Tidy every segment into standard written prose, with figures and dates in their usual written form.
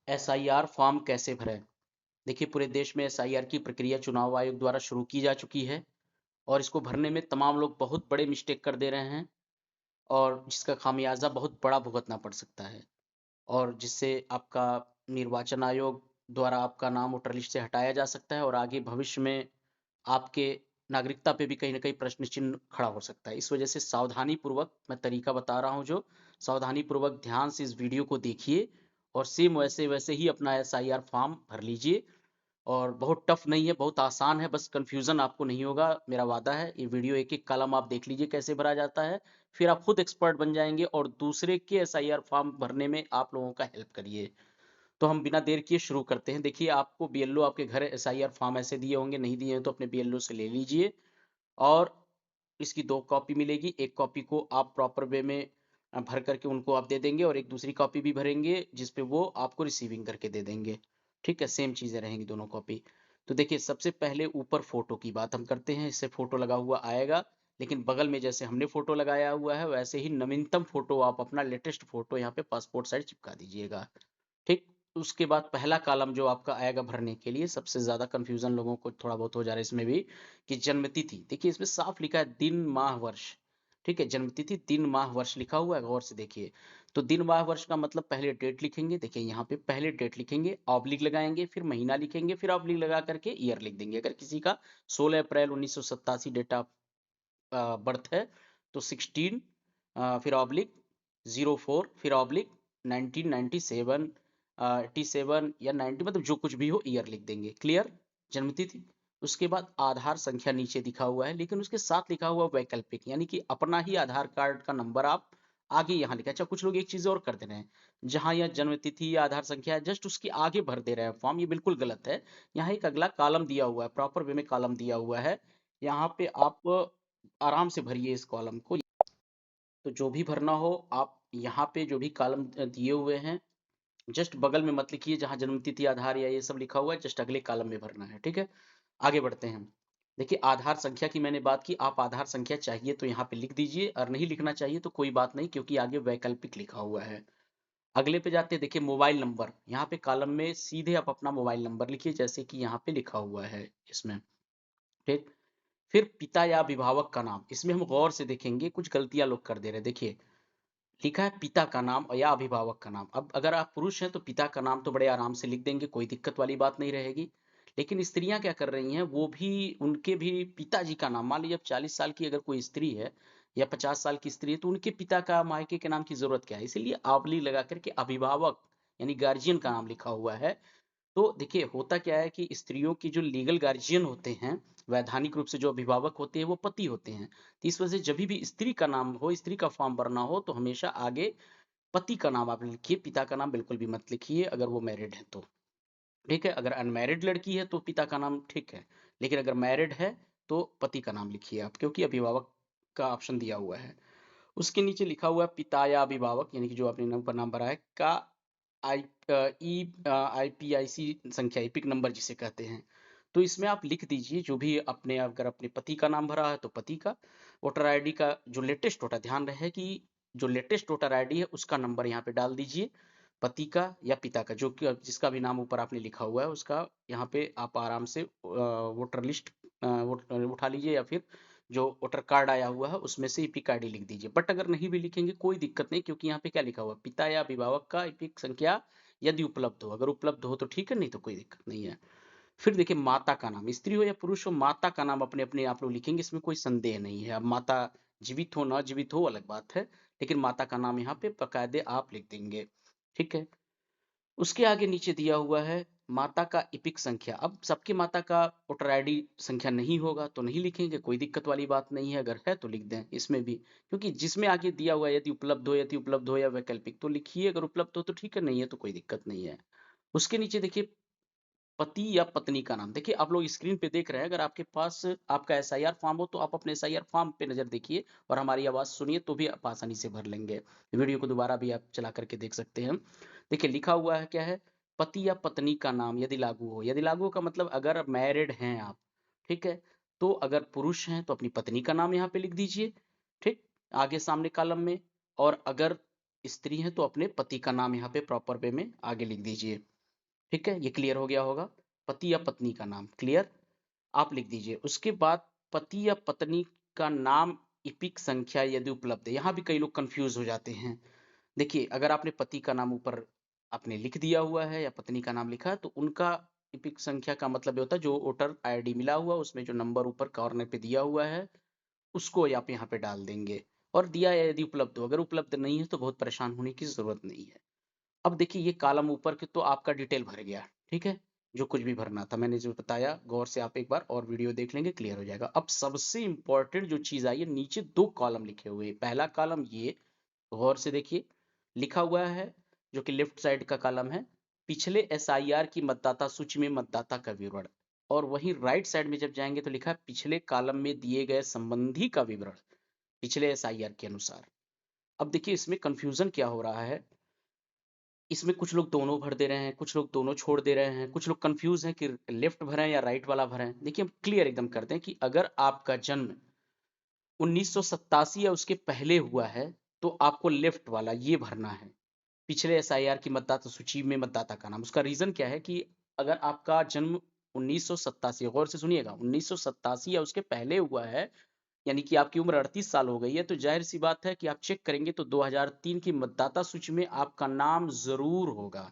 SIR form कैसे भरें? देखिए, पूरे देश में एसआईआर की प्रक्रिया चुनाव आयोग द्वारा शुरू की जा चुकी है और इसको भरने में तमाम लोग बहुत बड़े मिस्टेक कर दे रहे हैं और जिसका खामियाजा बहुत बड़ा भुगतना पड़ सकता है और जिससे आपका निर्वाचन आयोग द्वारा आपका नाम वोटर लिस्ट से हटाया जा सकता है और आगे भविष्य में आपके नागरिकता पे भी कहीं न कहीं प्रश्न चिन्ह खड़ा हो सकता है। इस वजह से सावधानी पूर्वक मैं तरीका बता रहा हूँ जो, सावधानी पूर्वक ध्यान से इस वीडियो को देखिए और सेम वैसे-वैसे ही अपना एसआईआर फॉर्म भर लीजिए और बहुत टफ नहीं है, बहुत आसान है, बस कन्फ्यूज़न आपको नहीं होगा, मेरा वादा है। ये वीडियो एक-एक कॉलम आप देख लीजिए कैसे भरा जाता है, फिर आप खुद एक्सपर्ट बन जाएँगे और दूसरे के एसआईआर फॉर्म भरने में आप लोगों का हेल्प करिए। तो हम बिना देर किए शुरू करते हैं। देखिए, आपको बीएलओ आपके घर एसआईआर फॉर्म ऐसे दिए होंगे, नहीं दिए हैं तो अपने बीएलओ से ले लीजिए और इसकी 2 कॉपी मिलेगी। एक कॉपी को आप प्रॉपर वे में भर करके उनको आप दे देंगे और एक दूसरी कॉपी भी भरेंगे, जिस पे वो आपको रिसीविंग करके दे देंगे। ठीक है? सेम चीज़ें रहेंगी दोनों कॉपी। तो देखिए, सबसे पहले ऊपर फ़ोटो की बात हम करते हैं, इससे फ़ोटो लगा हुआ आएगा, लेकिन बगल में जैसे हमने फ़ोटो लगाया हुआ है, वैसे ही नवीनतम फ़ोटो आप अपना लेटेस्ट फ़ोटो यहाँ पे पासपोर्ट साइज़ चिपका दीजिएगा। ठीक? उसके बाद पहला कॉलम जो आपका आएगा भरने के लिए, सबसे ज़्यादा कन्फ्यूज़न लोगों को थोड़ा बहुत हो जा रहा है इसमें भी, कि जन्म तिथि। देखिए, इसमें साफ लिखा है दिन, माह, वर्ष। ठीक है? जन्म तिथि, दिन, माह, वर्ष लिखा हुआ है, गौर से देखिए। तो दिन, माह, वर्ष का मतलब पहले डेट लिखेंगे, देखिए यहाँ पे पहले डेट लिखेंगे, ऑब्लिक लगाएँगे, फिर महीना लिखेंगे, फिर ऑब्लिक लगा करके ईयर लिख देंगे। अगर किसी का 16 अप्रैल 1987 डेट ऑफ बर्थ है, तो 16 फिर ऑब्लिक 04 फिर ऑब्लिक 1997 87 या 90 मतलब जो कुछ भी हो ईयर लिख देंगे। क्लियर? जन्म तिथि। उसके बाद आधार संख्या नीचे दिखा हुआ है, लेकिन उसके साथ लिखा हुआ वैकल्पिक, यानी कि अपना ही आधार कार्ड का नंबर आप आगे यहाँ लिखा। अच्छा, कुछ लोग एक चीज़ और कर दे रहे हैं, जहाँ यह जन्म तिथि या आधार संख्या है जस्ट उसके आगे भर दे रहे हैं फॉर्म, ये बिल्कुल गलत है। यहाँ एक अगला कॉलम दिया हुआ है, प्रॉपर वे में कॉलम दिया हुआ है। यहाँ पे आप आराम से भरिए इस कॉलम को। तो जो भी भरना हो आप यहाँ पे जो भी कॉलम दिए हुए हैं, जस्ट बगल में मत लिखिए जहाँ जन्म तिथि, आधार या ये सब लिखा हुआ है, जस्ट अगले कॉलम में भरना है, ठीक है? आगे बढ़ते हैं। देखिए, आधार संख्या की मैंने बात की, आप आधार संख्या चाहिए तो यहाँ पे लिख दीजिए और नहीं लिखना चाहिए तो कोई बात नहीं, क्योंकि आगे वैकल्पिक लिखा हुआ है। अगले पे जाते हैं, देखिए मोबाइल नंबर, यहाँ पे कॉलम में सीधे आप अपना मोबाइल नंबर लिखिए जैसे कि यहाँ पे लिखा हुआ है इसमें, ठीक? फिर पिता या अभिभावक का नाम, इसमें हम गौर से देखेंगे, कुछ गलतियाँ लोग कर दे रहे हैं। देखिए, लिखा है पिता का नाम और या अभिभावक का नाम। अब अगर आप पुरुष हैं तो पिता का नाम तो बड़े आराम से लिख देंगे, कोई दिक्कत वाली बात नहीं रहेगी। लेकिन स्त्रियाँ क्या कर रही हैं, वो भी उनके भी पिताजी का नाम, मान लीजिए अब 40 साल की अगर कोई स्त्री है या 50 साल की स्त्री है, तो उनके पिता का, मायके के नाम की ज़रूरत क्या है? इसीलिए आवली लगा कर के अभिभावक यानी गार्जियन का नाम लिखा हुआ है। तो देखिए, होता क्या है कि स्त्रियों की जो लीगल गार्जियन होते हैं, वैधानिक रूप से जो अभिभावक होते हैं, वो पति होते हैं। तो इस वजह से जभी भी स्त्री का नाम हो, स्त्री का फॉर्म भरना हो, तो हमेशा आगे पति का नाम आप लिखिए, पिता का नाम बिल्कुल भी मत लिखिए अगर वो मैरिड है तो। ठीक है? अगर अनमैरिड लड़की है तो पिता का नाम ठीक है, लेकिन अगर मैरिड है तो पति का नाम लिखिए आप, क्योंकि अभिभावक का ऑप्शन दिया हुआ है। उसके नीचे लिखा हुआ है पिता या अभिभावक, यानी कि जो आपने नाम पर नाम भरा है का आई आईपीआईसी संख्या, एपिक नंबर जिसे कहते हैं। तो इसमें आप लिख दीजिए जो भी अपने, अगर अपने पति का नाम भरा है तो पति का, वोटर आईडी का जो लेटेस्ट वोटर, ध्यान रहे कि जो लेटेस्ट वोटर आईडी है उसका नंबर यहाँ पे डाल दीजिए, पति का या पिता का, जो कि जिसका भी नाम ऊपर आपने लिखा हुआ है उसका यहाँ पे आप आराम से वोटर लिस्ट उठा लीजिए या फिर जो वोटर कार्ड आया हुआ है उसमें से एपिक आईडी लिख दीजिए। बट अगर नहीं भी लिखेंगे कोई दिक्कत नहीं, क्योंकि यहाँ पे क्या लिखा हुआ है, पिता या अभिभावक का एपिक संख्या यदि उपलब्ध हो, अगर उपलब्ध हो तो ठीक है, नहीं तो कोई दिक्कत नहीं है। फिर देखिए, माता का नाम, स्त्री हो या पुरुष हो, माता का नाम अपने अपने आप लोग लिखेंगे, इसमें कोई संदेह नहीं है। अब माता जीवित हो ना जीवित हो अलग बात है, लेकिन माता का नाम यहाँ पे बकायदे आप लिख देंगे, ठीक है? उसके आगे नीचे दिया हुआ है माता का इपिक संख्या। अब सबके माता का वोटर आईडी संख्या नहीं होगा तो नहीं लिखेंगे, कोई दिक्कत वाली बात नहीं है, अगर है तो लिख दें इसमें भी, क्योंकि जिसमें आगे दिया हुआ है यदि उपलब्ध हो या वैकल्पिक तो लिखिए, अगर उपलब्ध हो तो ठीक है, नहीं है तो कोई दिक्कत नहीं है। उसके नीचे देखिए पति या पत्नी का नाम, देखिए आप लोग स्क्रीन पे देख रहे हैं, अगर आपके पास आपका एसआईआर फॉर्म हो तो आप अपने एसआईआर फॉर्म पे नजर देखिए और हमारी आवाज सुनिए, तो भी आप आसानी से भर लेंगे। वीडियो को दोबारा भी आप चला करके देख सकते हैं। देखिए लिखा हुआ है क्या है, पति या पत्नी का नाम यदि लागू हो, यदि लागू हो का मतलब अगर मैरिड हैं आप, ठीक है? तो अगर पुरुष हैं तो अपनी पत्नी का नाम यहाँ पे लिख दीजिए, ठीक, आगे सामने कॉलम में, और अगर स्त्री हैं तो अपने पति का नाम यहाँ पे प्रॉपर वे में आगे लिख दीजिए। ठीक है, ये क्लियर हो गया होगा। पति या पत्नी का नाम क्लियर, आप लिख दीजिए। उसके बाद पति या पत्नी का नाम इपिक संख्या यदि उपलब्ध है, यहाँ भी कई लोग कंफ्यूज हो जाते हैं। देखिए, अगर आपने पति का नाम ऊपर आपने लिख दिया हुआ है या पत्नी का नाम लिखा है, तो उनका इपिक संख्या का मतलब ये होता है जो वोटर आईडी मिला हुआ उसमें जो नंबर ऊपर कॉर्नर पे दिया हुआ है उसको आप यहाँ पे डाल देंगे। और दिया है यदि उपलब्ध हो, अगर उपलब्ध नहीं है तो बहुत परेशान होने की जरूरत नहीं है। अब देखिए ये कॉलम ऊपर के तो आपका डिटेल भर गया, ठीक है, जो कुछ भी भरना था मैंने जो बताया, गौर से आप एक बार और वीडियो देख लेंगे, क्लियर हो जाएगा। अब सबसे इंपॉर्टेंट जो चीज आई है, नीचे दो कॉलम लिखे हुए हैं। पहला कॉलम ये गौर से देखिए, लिखा हुआ है जो कि लेफ्ट साइड का कॉलम है, पिछले एसआईआर की मतदाता सूची में मतदाता का विवरण। और वहीं राइट साइड में जब जाएंगे तो लिखा है पिछले कॉलम में दिए गए संबंधी का विवरण पिछले एसआईआर के अनुसार। अब देखिए इसमें कंफ्यूजन क्या हो रहा है, इसमें कुछ लोग दोनों भर दे रहे हैं, कुछ लोग दोनों छोड़ दे रहे हैं, कुछ लोग कंफ्यूज हैं कि लेफ्ट भरें या राइट वाला भरें। देखिए हम क्लियर एकदम करते हैं कि अगर आपका जन्म 1987 या उसके पहले हुआ है तो आपको लेफ्ट वाला ये भरना है, पिछले एसआईआर की मतदाता सूची में मतदाता का नाम। उसका रीजन क्या है कि अगर आपका जन्म 1987, गौर से सुनिएगा, 1987 या उसके पहले हुआ है, यानी कि आपकी उम्र 38 साल हो गई है, तो जाहिर सी बात है कि आप चेक करेंगे तो 2003 की मतदाता सूची में आपका नाम जरूर होगा।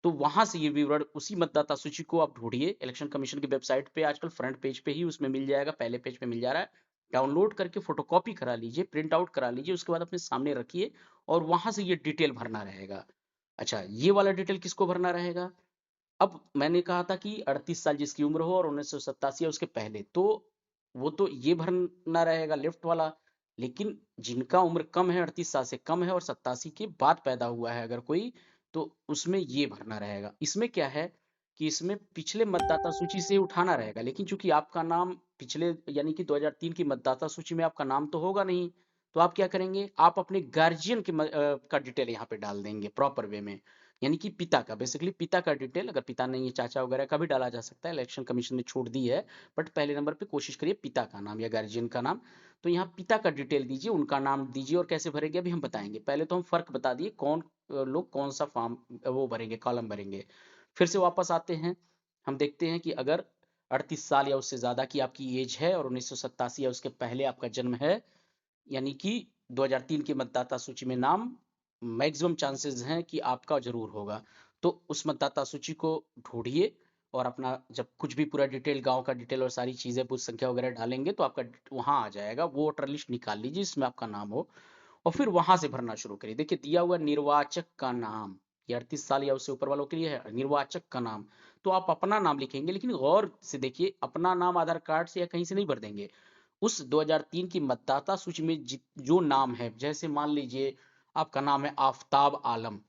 तो वहां से ये विवरण उसी मतदाता सूची को आप ढूंढिए, इलेक्शन कमीशन की वेबसाइट पे आजकल फ्रंट पेज पे ही उसमें मिल जाएगा, पहले पेज पे मिल जा रहा है। डाउनलोड करके फोटोकॉपी करा लीजिए, प्रिंट आउट करा लीजिए, उसके बाद अपने सामने रखिए और वहां से ये डिटेल भरना रहेगा। अच्छा, ये वाला डिटेल किसको भरना रहेगा? अब मैंने कहा था कि 38 साल जिसकी उम्र हो और 1987 या उसके पहले, तो वो तो ये भरना रहेगा लेफ्ट वाला। लेकिन जिनका उम्र कम है, 38 साल से कम है और 87 के बाद पैदा हुआ है अगर कोई, तो उसमें ये भरना रहेगा। इसमें क्या है कि इसमें पिछले मतदाता सूची से उठाना रहेगा, लेकिन चूंकि आपका नाम पिछले यानी कि 2003 की मतदाता सूची में आपका नाम तो होगा नहीं, तो आप क्या करेंगे, आप अपने गार्जियन के का डिटेल यहाँ पे डाल देंगे प्रॉपर वे में, यानी कि पिता का, बेसिकली पिता का डिटेल। अगर पिता नहीं है, चाचा वगैरह का भी डाला जा सकता है, इलेक्शन कमीशन ने छूट दी है, बट पहले नंबर पे कोशिश करिए पिता का नाम या गार्जियन का नाम। तो यहाँ पिता का डिटेल दीजिए, उनका नाम दीजिए, और कैसे भरेंगे अभी हम बताएंगे। पहले तो हम फर्क बता दिए कौन लोग कौन सा फॉर्म वो भरेंगे, कॉलम भरेंगे। फिर से वापस आते हैं, हम देखते हैं कि अगर 38 साल या उससे ज्यादा की आपकी एज है और 1987 या उसके पहले आपका जन्म है, यानी कि 2003 की मतदाता सूची में नाम मैक्सिमम चांसेस हैं कि आपका जरूर होगा। तो उस मतदाता सूची को ढूंढिए और अपना जब कुछ भी पूरा डिटेल, गांव का डिटेल और सारी चीजें बूथ संख्या वगैरह डालेंगे तो आपका वहां आ जाएगा, वो वोटर लिस्ट निकाल लीजिए जिसमें आपका नाम हो और फिर वहां से भरना शुरू करिए। देखिए दिया हुआ निर्वाचक का नाम, ये 38 साल या उससे ऊपर वालों के लिए है, निर्वाचक का नाम। तो आप अपना नाम लिखेंगे, लेकिन गौर से देखिए अपना नाम आधार कार्ड से या कहीं से नहीं भर देंगे। उस 2003 की मतदाता सूची में जो नाम है, जैसे मान लीजिए आपका नाम है आफताब आलम,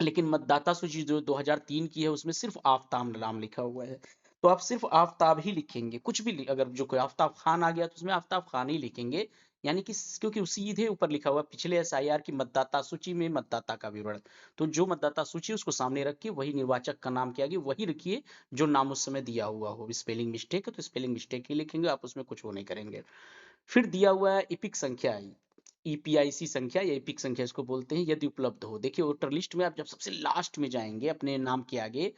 लेकिन मतदाता सूची जो 2003 की है उसमें सिर्फ आफताब नाम लिखा हुआ है, तो आप सिर्फ आफताब ही लिखेंगे। कुछ भी अगर जो कोई आफताब खान आ गया तो उसमें आफताब खान ही लिखेंगे, यानी कि क्योंकि सीधे ऊपर लिखा हुआ पिछले एसआईआर की मतदाता सूची में मतदाता का विवरण। तो जो मतदाता सूची उसको सामने रखिए, वही निर्वाचक का नाम के आगे वही लिखिए जो नाम उस समय दिया हुआ हो। स्पेलिंग मिस्टेक है तो स्पेलिंग मिस्टेक ही लिखेंगे, आप उसमें कुछ वो नहीं करेंगे। फिर दिया हुआ है इपिक संख्या, ईपीआईसी संख्या या इपिक संख्या इसको बोलते हैं, यदि उपलब्ध हो। देखिए वोटर लिस्ट में आप जब सबसे लास्ट में जाएंगे अपने नाम के आगे,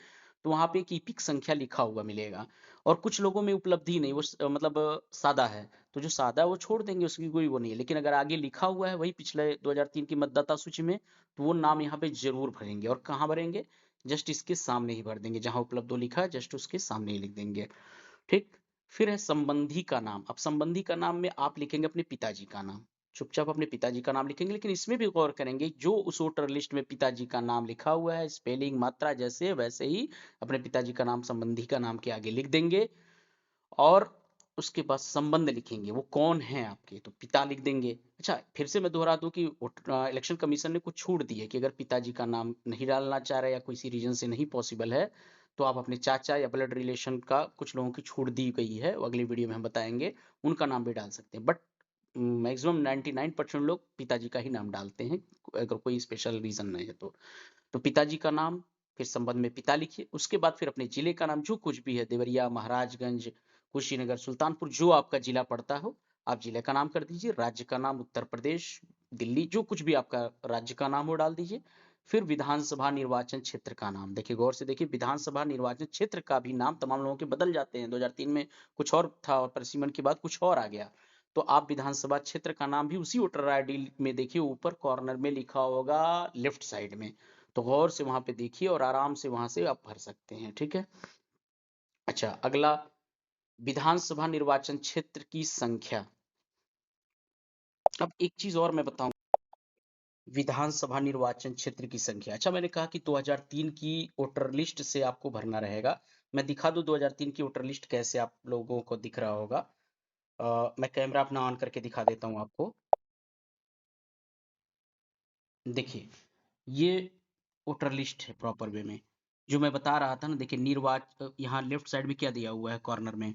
तो वहां पे एक इपिक संख्या लिखा हुआ मिलेगा। और कुछ लोगों में उपलब्ध ही नहीं, वो मतलब सादा है, तो जो सादा है वो छोड़ देंगे, उसकी कोई वो नहीं है। लेकिन अगर आगे लिखा हुआ है वही पिछले 2003 की मतदाता सूची में, तो वो नाम यहाँ पे जरूर भरेंगे। और कहाँ भरेंगे? जस्ट इसके सामने ही भर देंगे, जहां उपलब्ध हो लिखा है जस्ट उसके सामने ही लिख देंगे। ठीक। फिर है संबंधी का नाम। अब संबंधी का नाम में आप लिखेंगे अपने पिताजी का नाम, चुपचाप अपने पिताजी का नाम लिखेंगे, लेकिन इसमें भी गौर करेंगे जो उस वोटर लिस्ट में पिताजी का नाम लिखा हुआ है, स्पेलिंग मात्रा जैसे वैसे ही अपने पिताजी का नाम संबंधी का नाम के आगे लिख देंगे। और उसके बाद संबंध लिखेंगे, वो कौन है आपके, तो पिता लिख देंगे। अच्छा, फिर से मैं दोहरा दूं कि इलेक्शन कमीशन ने कुछ छूट दी है कि अगर पिताजी का नाम नहीं डालना चाह रहे या किसी रीजन से नहीं पॉसिबल है, तो आप अपने चाचा या ब्लड रिलेशन का, कुछ लोगों की छूट दी गई है, वो अगली वीडियो में हम बताएंगे, उनका नाम भी डाल सकते हैं। बट मैक्सिमम 99% लोग पिताजी का ही नाम डालते हैं, अगर कोई स्पेशल रीजन नहीं है तो पिताजी का नाम, फिर संबंध में पिता लिखिए। उसके बाद फिर अपने जिले का नाम, जो कुछ भी है, देवरिया, महाराजगंज, कुशीनगर, सुल्तानपुर, जो आपका जिला पड़ता हो आप जिले का नाम कर दीजिए। राज्य का नाम उत्तर प्रदेश, दिल्ली, जो कुछ भी आपका राज्य का नाम हो डाल दीजिए। फिर विधानसभा निर्वाचन क्षेत्र का नाम, देखिए गौर से देखिए, विधानसभा निर्वाचन क्षेत्र का भी नाम तमाम लोगों के बदल जाते हैं। 2003 में कुछ और था और परिसीमन के बाद कुछ और आ गया। तो आप विधानसभा क्षेत्र का नाम भी उसी वोटर आईडी में देखिए, ऊपर कॉर्नर में लिखा होगा लेफ्ट साइड में। तो गौर से वहां पे देखिए और आराम से वहां से आप भर सकते हैं, ठीक है। अच्छा, अगला, विधानसभा निर्वाचन क्षेत्र की संख्या। अब एक चीज और मैं बताऊं, विधानसभा निर्वाचन क्षेत्र की संख्या। अच्छा, मैंने कहा कि 2003 की वोटर लिस्ट से आपको भरना रहेगा। मैं दिखा दूं 2003 की वोटर लिस्ट कैसे आप लोगों को दिख रहा होगा। मैं कैमरा अपना ऑन करके दिखा देता हूं आपको। देखिए, ये वोटर लिस्ट है प्रॉपर वे में, जो मैं बता रहा था ना। देखिए यहाँ लेफ्ट साइड में क्या दिया हुआ है, कॉर्नर में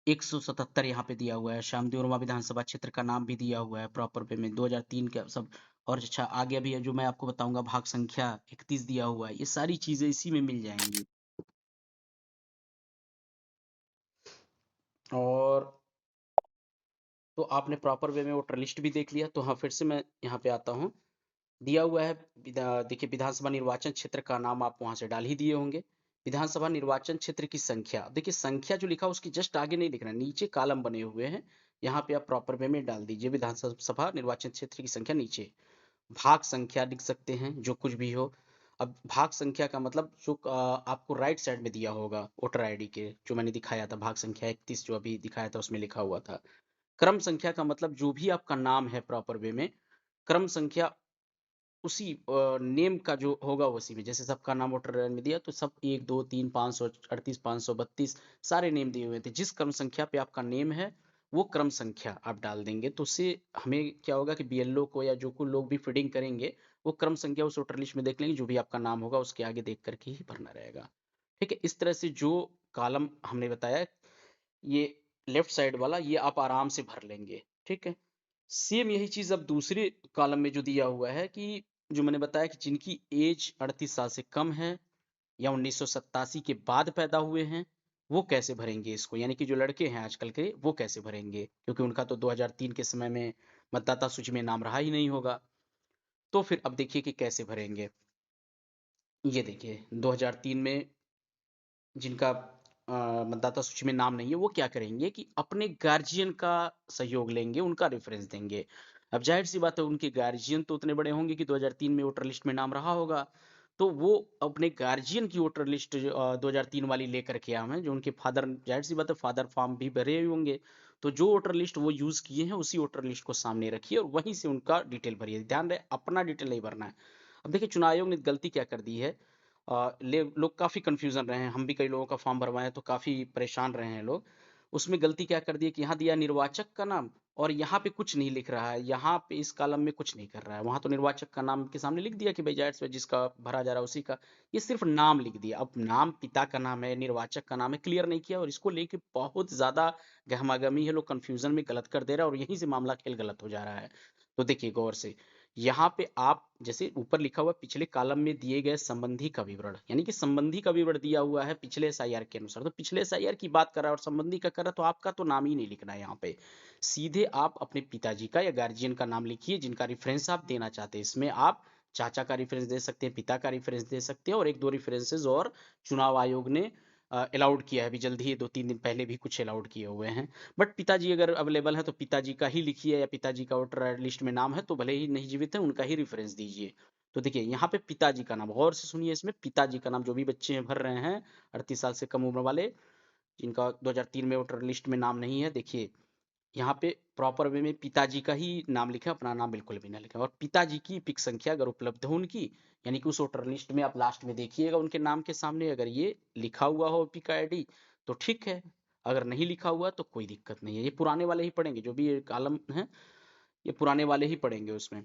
177 यहाँ पे दिया हुआ है। श्यामदेव वर्मा विधानसभा क्षेत्र का नाम भी दिया हुआ है प्रॉपर वे में, 2003 का सब। और अच्छा, आगे भी है जो मैं आपको बताऊंगा, भाग संख्या 31 दिया हुआ है। ये सारी चीजें इसी में मिल जाएंगी। और तो आपने प्रॉपर वे में वोटर लिस्ट भी देख लिया। तो हाँ, फिर से मैं यहाँ पे आता हूँ। दिया हुआ है देखिए, विधानसभा निर्वाचन क्षेत्र का नाम आप वहां से डाल ही दिए होंगे। विधानसभा निर्वाचन क्षेत्र की संख्या, देखिए संख्या जो लिखा उसकी जस्ट आगे नहीं लिखना है, नीचे कॉलम बने हुए हैं, यहाँ पे आप प्रॉपर वे में डाल दीजिए विधानसभा निर्वाचन क्षेत्र की संख्या। नीचे भाग संख्या लिख सकते हैं, जो कुछ भी हो। अब भाग संख्या का मतलब जो आपको राइट साइड में दिया होगा वोटर आईडी के, जो मैंने दिखाया था, भाग संख्या 31 जो अभी दिखाया था उसमें लिखा हुआ था। क्रम संख्या का मतलब जो भी आपका नाम है प्रॉपर वे में, क्रम संख्या उसी नेम का जो होगा उसी में। जैसे सबका नाम वोटर आईडी में दिया तो सब 1 2 3 538 532 सारे नेम दिए हुए थे। जिस क्रम संख्या पे आपका नेम है वो क्रम संख्या आप डाल देंगे, तो उससे हमें क्या होगा कि बीएलओ को या जो कोई लोग भी फीडिंग करेंगे, वो क्रम संख्या उस वोटर लिस्ट में देख लेंगे, जो भी आपका नाम होगा उसके आगे देख करके ही भरना रहेगा। ठीक है, इस तरह से जो कॉलम हमने बताया, ये लेफ्ट साइड वाला, ये आप आराम से भर लेंगे। ठीक है, सेम यही चीज अब दूसरे कॉलम में जो दिया हुआ है कि जो मैंने बताया कि जिनकी एज 38 साल से कम है या 1987 के बाद पैदा हुए हैं, वो कैसे भरेंगे इसको, यानी कि जो लड़के हैं आजकल के वो कैसे भरेंगे, क्योंकि उनका तो 2003 के समय में मतदाता सूची में नाम रहा ही नहीं होगा। तो फिर अब देखिए कि कैसे भरेंगे। ये देखिए 2003 में जिनका मतदाता सूची में नाम नहीं है, वो क्या करेंगे कि अपने गार्जियन का सहयोग लेंगे, उनका रेफरेंस देंगे। अब जाहिर सी बात है, उनके गार्जियन तो उतने बड़े होंगे कि 2003 में वोटर लिस्ट में नाम रहा होगा। तो वो अपने गार्जियन की वोटर लिस्ट 2003 वाली लेकर के आए हैं, जो उनके फादर, जाहिर सी बात है फादर फॉर्म भी भरे हुए होंगे। तो जो वोटर लिस्ट वो यूज किए हैं उसी वोटर लिस्ट को सामने रखिए और वहीं से उनका डिटेल भरिए। ध्यान रहे, अपना डिटेल नहीं भरना है। अब देखिए, चुनाव आयोग ने गलती क्या कर दी है, लोग काफ़ी कन्फ्यूज़न रहे हैं, हम भी कई लोगों का फॉर्म भरवाए तो काफ़ी परेशान रहे हैं लोग। उसमें गलती क्या कर दी है कि यहाँ दिया निर्वाचक का नाम और यहाँ पे कुछ नहीं लिख रहा है, यहाँ पे इस कॉलम में कुछ नहीं कर रहा है। वहाँ तो निर्वाचक का नाम के सामने लिख दिया कि भाई जाहिर सी बात जिसका भरा जा रहा है उसी का, ये सिर्फ नाम लिख दिया। अब नाम पिता का नाम है, निर्वाचक का नाम है, क्लियर नहीं किया, और इसको लेके बहुत ज़्यादा गहमागहमी है, लोग कन्फ्यूज़न में गलत कर दे रहे हैं और यहीं से मामला खेल गलत हो जा रहा है। तो देखिए गौर से, यहाँ पे आप जैसे ऊपर लिखा हुआ पिछले कॉलम में दिए गए संबंधी का विवरण, यानी कि संबंधी का विवरण दिया हुआ है पिछले एसआईआर के अनुसार, तो पिछले एसआईआर की बात कर रहा है और संबंधी का कर रहा है, तो आपका तो नाम ही नहीं लिखना है यहाँ पे। सीधे आप अपने पिताजी का या गार्जियन का नाम लिखिए, जिनका रेफरेंस आप देना चाहते हैं। इसमें आप चाचा का रेफरेंस दे सकते हैं, पिता का रेफरेंस दे सकते हैं, और एक दो रेफरेंसेस और चुनाव आयोग ने अलाउड किया है अभी जल्दी ही, 2-3 दिन पहले भी कुछ अलाउड किए हुए हैं। बट पिताजी अगर अवेलेबल है तो पिताजी का ही लिखिए, या पिताजी का वोटर लिस्ट में नाम है तो भले ही नहीं जीवित है, उनका ही रेफरेंस दीजिए। तो देखिए यहाँ पे पिताजी का नाम गौर से सुनिए, इसमें पिताजी का नाम जो भी बच्चे भर रहे हैं 38 साल से कम उम्र वाले, जिनका 2003 में वोटर लिस्ट में नाम नहीं है, देखिए यहाँ पे प्रॉपर वे में पिताजी का ही नाम लिखें, अपना नाम बिल्कुल भी ना लिखें। और पिताजी की पिक संख्या अगर उपलब्ध हो उनकी, यानी कि उस वोटर लिस्ट में आप लास्ट में देखिएगा उनके नाम के सामने अगर ये लिखा हुआ हो पिक आईडी तो ठीक है, अगर नहीं लिखा हुआ तो कोई दिक्कत नहीं है। ये पुराने वाले ही पढ़ेंगे, जो भी ये कॉलम है ये पुराने वाले ही पढ़ेंगे उसमें।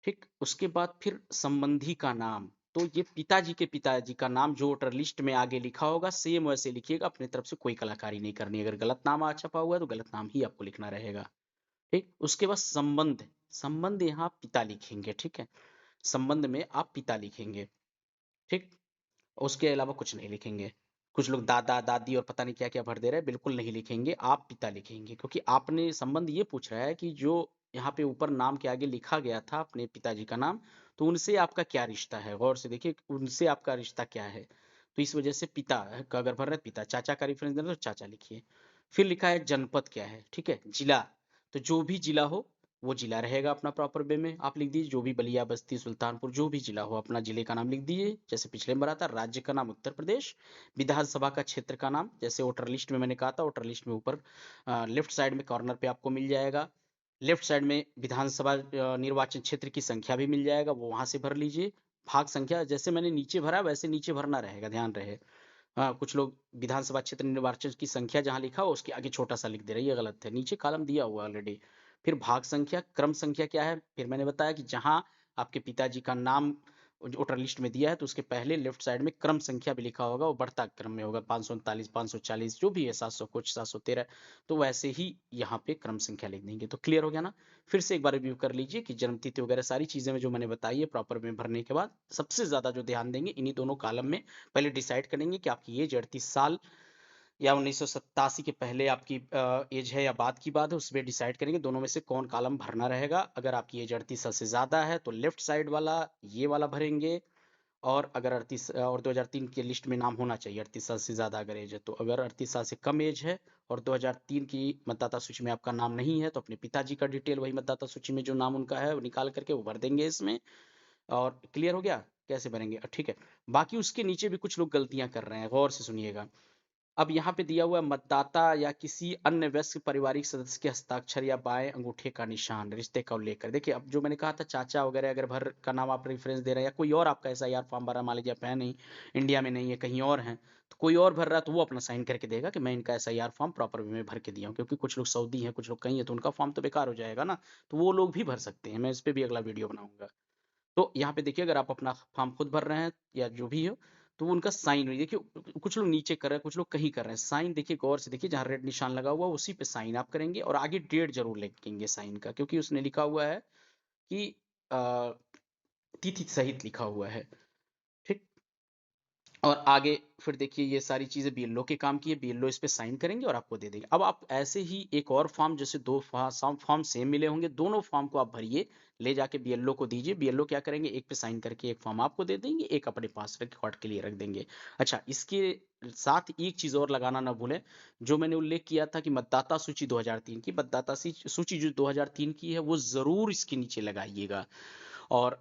ठीक, उसके बाद फिर संबंधी का नाम, तो ये पिताजी का नाम जो वोटर लिस्ट में आगे लिखा होगा सेम वैसे लिखिएगा, अपनी तरफ से कोई कलाकारी नहीं करनी। अगर गलत नाम आ छपा हुआ है तो गलत नाम ही आपको लिखना रहेगा। ठीक, उसके बाद संबंध, संबंध यहाँ पिता लिखेंगे। ठीक है, संबंध में आप पिता लिखेंगे। ठीक, उसके अलावा कुछ नहीं लिखेंगे। कुछ लोग दादा दादी और पता नहीं क्या क्या भर दे रहे हैं, बिल्कुल नहीं लिखेंगे, आप पिता लिखेंगे, क्योंकि आपने संबंध ये पूछ रहा है कि जो यहाँ पे ऊपर नाम के आगे लिखा गया था अपने पिताजी का नाम, तो उनसे आपका क्या रिश्ता है? गौर से देखिए उनसे आपका रिश्ता क्या है? तो इस वजह से पिता का अगर भर रहे हैं पिता, चाचा का रेफरेंस देना तो चाचा लिखिए। फिर लिखा है जनपद क्या है, ठीक है? जिला, तो जो भी जिला हो वो जिला रहेगा अपना प्रॉपर वे में आप लिख दीजिए, जो भी बलिया, बस्ती, सुल्तानपुर जो भी जिला हो अपना जिले का नाम लिख दीजिए, जैसे पिछले नंबर आता। राज्य का नाम उत्तर प्रदेश, विधानसभा का क्षेत्र का नाम, जैसे वोटर लिस्ट में मैंने कहा था, वोटर लिस्ट में ऊपर लेफ्ट साइड में कॉर्नर पे आपको मिल जाएगा। लेफ्ट साइड में विधानसभा निर्वाचन क्षेत्र की संख्या भी मिल जाएगा, वो वहां से भर लीजिए। भाग संख्या जैसे मैंने नीचे भरा वैसे नीचे भरना रहेगा, ध्यान रहे। हाँ, कुछ लोग विधानसभा क्षेत्र निर्वाचन की संख्या जहां लिखा हो उसके आगे छोटा सा लिख दे रहे हैं, ये गलत है, नीचे कॉलम दिया हुआ ऑलरेडी। फिर भाग संख्या, क्रम संख्या क्या है, फिर मैंने बताया कि जहां आपके पिताजी का नाम वोटर लिस्ट में दिया है तो उसके पहले लेफ्ट साइड में क्रम संख्या भी लिखा होगा, वो बढ़ता क्रम में होगा, 539, 540 जो भी है, 700 कुछ, 713, तो वैसे ही यहाँ पे क्रम संख्या लिख देंगे। तो क्लियर हो गया ना? फिर से एक बार रिव्यू कर लीजिए कि जन्मतिथि वगैरह सारी चीजें में जो मैंने बताई है प्रॉपर में भरने के बाद सबसे ज्यादा जो ध्यान देंगे इन्हीं दोनों कॉलम में। पहले डिसाइड करेंगे कि आपकी एज 38 साल या 1987 के पहले आपकी एज है या बाद की बात है, उसमें डिसाइड करेंगे दोनों में से कौन कॉलम भरना रहेगा। अगर आपकी एज 38 साल से ज्यादा है तो लेफ्ट साइड वाला ये वाला भरेंगे, और अगर 38 और 2003 के लिस्ट में नाम होना चाहिए 38 साल से ज्यादा अगर एज है तो। अगर 38 साल से कम एज है और 2003 की मतदाता सूची में आपका नाम नहीं है तो अपने पिताजी का डिटेल वही मतदाता सूची में जो नाम उनका है वो निकाल करके वो भर देंगे इसमें। और क्लियर हो गया कैसे भरेंगे? ठीक है। बाकी उसके नीचे भी कुछ लोग गलतियां कर रहे हैं, गौर से सुनिएगा। अब यहाँ पे दिया हुआ है मतदाता या किसी अन्य वयस्क पारिवारिक सदस्य के हस्ताक्षर या बाएं अंगूठे का निशान रिश्ते का उल्लेख कर। देखिए अब जो मैंने कहा था चाचा वगैरह अगर भर का नाम आप रेफरेंस दे रहे हैं या कोई और आपका ऐसा यार फॉर्म भरा, मान लीजिए आप है नहीं इंडिया में, नहीं है कहीं और है, तो कोई और भर रहा है तो वो अपना साइन करके देगा कि मैं इनका ऐसा यार फॉर्म प्रॉपर वे में भर के दिया हूँ, क्योंकि कुछ लोग सऊदी हैं कुछ लोग कहीं है तो उनका फॉर्म तो बेकार हो जाएगा ना, तो वो लोग भी भर सकते हैं। मैं इस पे भी अगला वीडियो बनाऊंगा। तो यहाँ पे देखिए अगर आप अपना फॉर्म खुद भर रहे हैं या जो भी हो तो वो उनका साइन देखिए, कुछ लोग नीचे कर रहे हैं कुछ लोग कहीं कर रहे हैं, साइन देखिए गौर से देखिए, जहाँ रेड निशान लगा हुआ है उसी पे साइन आप करेंगे और आगे डेट जरूर लिखेंगे साइन का, क्योंकि उसने लिखा हुआ है कि तिथि सहित लिखा हुआ है। ठीक। और आगे फिर देखिए ये सारी चीजें बीएलओ के काम की है, बीएलओ इस पे साइन करेंगे और आपको दे देंगे। अब आप ऐसे ही एक और फॉर्म, जैसे दो फॉर्म सेम मिले होंगे, दोनों फॉर्म को आप भरिए, ले जाके बीएलओ को दीजिए, बीएलओ क्या करेंगे एक पे साइन करके एक फॉर्म आपको दे देंगे, एक अपने पास रिकॉर्ड के लिए रख देंगे। अच्छा, इसके साथ एक चीज और लगाना ना भूलें, जो मैंने उल्लेख किया था कि मतदाता सूची 2003 की, मतदाता सूची जो 2003 की है वो जरूर इसके नीचे लगाइएगा और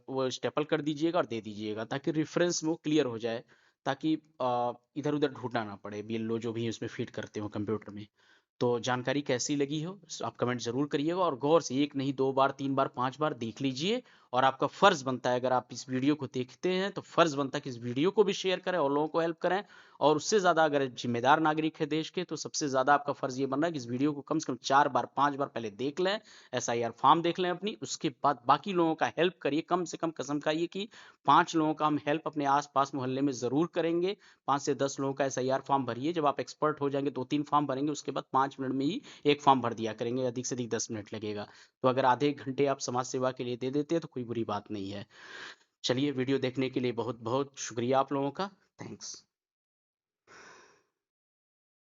वो स्टेपल कर दीजिएगा और दे दीजिएगा, ताकि रेफरेंस में वो क्लियर हो जाए, ताकि इधर उधर ढूंढना ना पड़े बीएलओ जो भी उसमें फीड करते हो कंप्यूटर में। तो जानकारी कैसी लगी हो आप कमेंट जरूर करिएगा, और गौर से एक नहीं दो बार तीन बार पांच बार देख लीजिए। और आपका फर्ज बनता है, अगर आप इस वीडियो को देखते हैं तो फर्ज बनता है कि इस वीडियो को भी शेयर करें और लोगों को हेल्प करें। और उससे ज्यादा अगर जिम्मेदार नागरिक है देश के तो सबसे ज्यादा आपका फर्ज ये बन रहा है कि इस वीडियो को कम से कम 4 बार 5 बार पहले देख लें, एसआईआर फॉर्म देख लें अपनी, उसके बाद बाकी लोगों का हेल्प करिए। कम से कम कसम खाइए कि 5 लोगों का हम हेल्प अपने आसपास मोहल्ले में जरूर करेंगे। 5 से 10 लोगों का एसआईआर फॉर्म भरिए, जब आप एक्सपर्ट हो जाएंगे 2-3 फॉर्म भरेंगे उसके बाद 5 मिनट में ही एक फॉर्म भर दिया करेंगे, अधिक से अधिक 10 मिनट लगेगा। तो अगर आधे एक घंटे आप समाज सेवा के लिए दे देते हैं तो कोई बुरी बात नहीं है। चलिए, वीडियो देखने के लिए बहुत बहुत शुक्रिया आप लोगों का। थैंक्स।